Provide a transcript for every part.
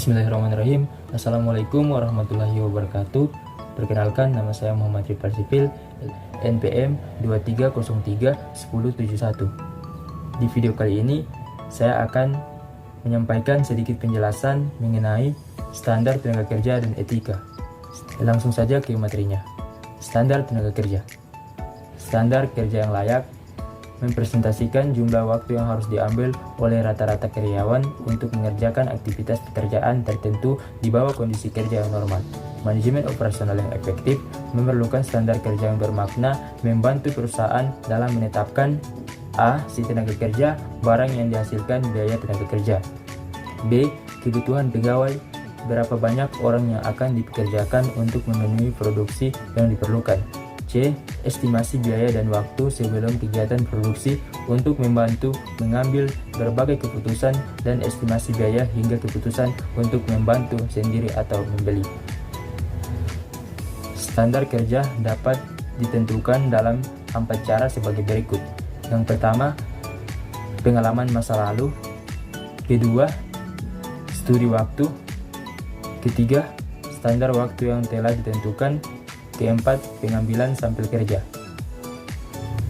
Bismillahirrahmanirrahim. Assalamualaikum warahmatullahi wabarakatuh. Perkenalkan, nama saya Muhammad Rifal Sipil, NPM 23031071. Di video kali ini, saya akan menyampaikan sedikit penjelasan mengenai standar tenaga kerja dan etika. Langsung saja ke materinya. Standar tenaga kerja. Standar kerja yang layak mempresentasikan jumlah waktu yang harus diambil oleh rata-rata karyawan untuk mengerjakan aktivitas pekerjaan tertentu di bawah kondisi kerja yang normal. Manajemen operasional yang efektif memerlukan standar kerja yang bermakna membantu perusahaan dalam menetapkan A. Si tenaga kerja, barang yang dihasilkan, biaya tenaga kerja. B. Kebutuhan pegawai, berapa banyak orang yang akan dipekerjakan untuk memenuhi produksi yang diperlukan. C. Estimasi biaya dan waktu sebelum kegiatan produksi untuk membantu mengambil berbagai keputusan, dan estimasi biaya hingga keputusan untuk membantu sendiri atau membeli. Standar kerja dapat ditentukan dalam 4 cara sebagai berikut. Yang pertama, pengalaman masa lalu. Kedua, studi waktu. Ketiga, standar waktu yang telah ditentukan. Keempat, pengambilan sampel kerja.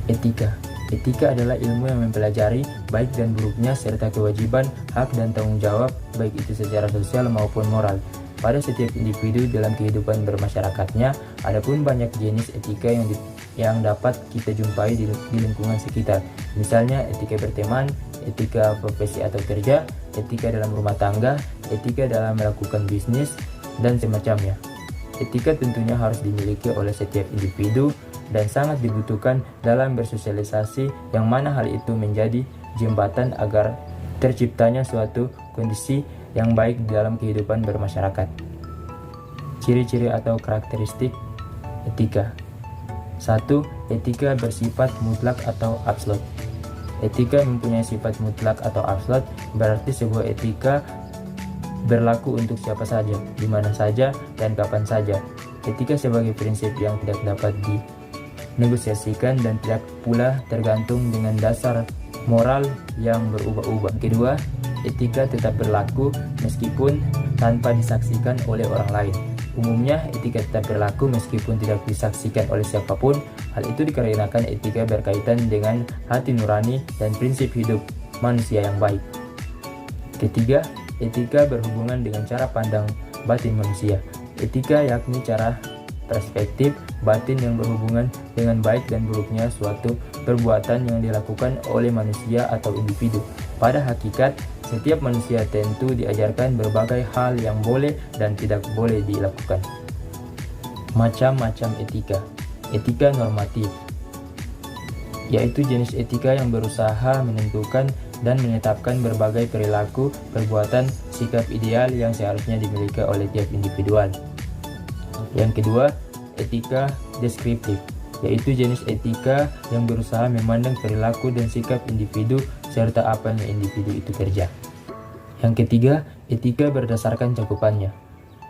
Etika. Etika adalah ilmu yang mempelajari baik dan buruknya serta kewajiban, hak dan tanggung jawab baik itu secara sosial maupun moral pada setiap individu dalam kehidupan bermasyarakatnya. Adapun banyak jenis etika yang dapat kita jumpai di lingkungan sekitar. Misalnya etika berteman, etika profesi atau kerja, etika dalam rumah tangga, etika dalam melakukan bisnis, dan semacamnya. Etika tentunya harus dimiliki oleh setiap individu dan sangat dibutuhkan dalam bersosialisasi, yang mana hal itu menjadi jembatan agar terciptanya suatu kondisi yang baik di dalam kehidupan bermasyarakat. Ciri-ciri atau karakteristik etika. 1. Etika bersifat mutlak atau absolut. Etika mempunyai sifat mutlak atau absolut, berarti sebuah etika berlaku untuk siapa saja, di mana saja, dan kapan saja. Etika sebagai prinsip yang tidak dapat dinegosiasikan dan tidak pula tergantung dengan dasar moral yang berubah-ubah. Kedua, etika tetap berlaku meskipun tanpa disaksikan oleh orang lain. Umumnya, etika tetap berlaku meskipun tidak disaksikan oleh siapapun. Hal itu dikarenakan etika berkaitan dengan hati nurani dan prinsip hidup manusia yang baik. Ketiga, etika berhubungan dengan cara pandang batin manusia. Etika yakni cara perspektif batin yang berhubungan dengan baik dan buruknya suatu perbuatan yang dilakukan oleh manusia atau individu. Pada hakikat, setiap manusia tentu diajarkan berbagai hal yang boleh dan tidak boleh dilakukan. Macam-macam etika. Etika normatif, yaitu jenis etika yang berusaha menentukan dan menetapkan berbagai perilaku, perbuatan, sikap ideal yang seharusnya dimiliki oleh tiap individual. Yang kedua, etika deskriptif, yaitu jenis etika yang berusaha memandang perilaku dan sikap individu serta apa yang individu itu kerja. Yang ketiga, etika berdasarkan cakupannya.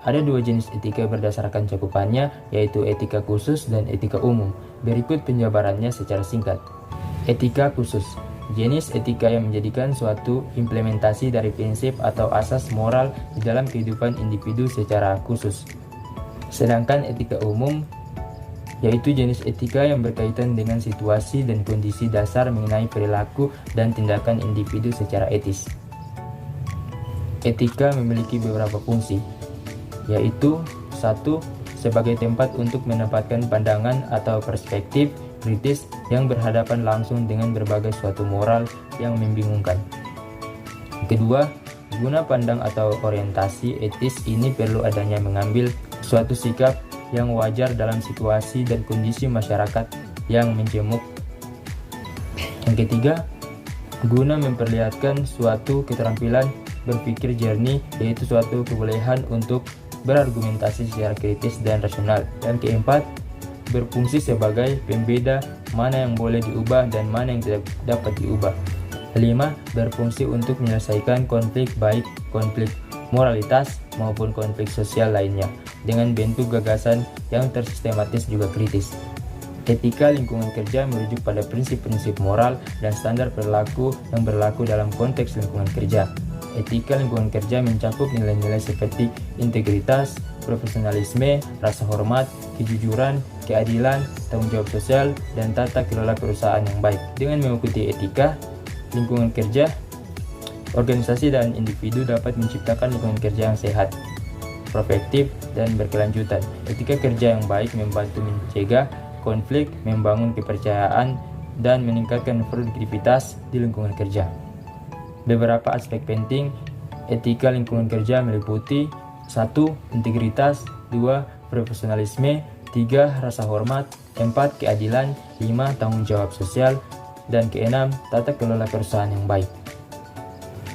Ada 2 jenis etika berdasarkan cakupannya, yaitu etika khusus dan etika umum. Berikut penjabarannya secara singkat. Etika khusus, jenis etika yang menjadikan suatu implementasi dari prinsip atau asas moral di dalam kehidupan individu secara khusus. Sedangkan etika umum, yaitu jenis etika yang berkaitan dengan situasi dan kondisi dasar mengenai perilaku dan tindakan individu secara etis. Etika memiliki beberapa fungsi, yaitu 1. Sebagai tempat untuk menempatkan pandangan atau perspektif kritis yang berhadapan langsung dengan berbagai suatu moral yang membingungkan. Kedua, guna pandang atau orientasi etis ini perlu adanya mengambil suatu sikap yang wajar dalam situasi dan kondisi masyarakat yang menjemuk. Yang ketiga, guna memperlihatkan suatu keterampilan berpikir jernih, yaitu suatu kebolehan untuk berargumentasi secara kritis dan rasional. Dan keempat, berfungsi sebagai pembeda mana yang boleh diubah dan mana yang tidak dapat diubah. Kelima, berfungsi untuk menyelesaikan konflik, baik konflik moralitas maupun konflik sosial lainnya, dengan bentuk gagasan yang tersistematis juga kritis. Etika lingkungan kerja merujuk pada prinsip-prinsip moral dan standar perilaku yang berlaku dalam konteks lingkungan kerja. Etika lingkungan kerja mencakup nilai-nilai seperti integritas, profesionalisme, rasa hormat, kejujuran, keadilan, tanggung jawab sosial, dan tata kelola perusahaan yang baik. Dengan mengikuti etika lingkungan kerja, organisasi dan individu dapat menciptakan lingkungan kerja yang sehat, proaktif, dan berkelanjutan. Etika kerja yang baik membantu mencegah konflik, membangun kepercayaan, dan meningkatkan produktivitas di lingkungan kerja. Beberapa aspek penting etika lingkungan kerja meliputi 1. Integritas, 2. Profesionalisme, 3. Rasa hormat, 4. Keadilan, 5. Tanggung jawab sosial, dan ke-6. Tata kelola perusahaan yang baik.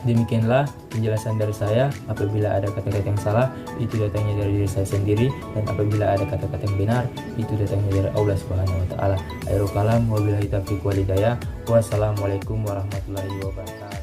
Demikianlah penjelasan dari saya. Apabila ada kata-kata yang salah, itu datangnya dari diri saya sendiri, dan apabila ada kata-kata yang benar, itu datangnya dari Allah Subhanahu wa taala. Akhirul kalam, wabillahi taufiq wal hidayah. Wassalamualaikum warahmatullahi wabarakatuh.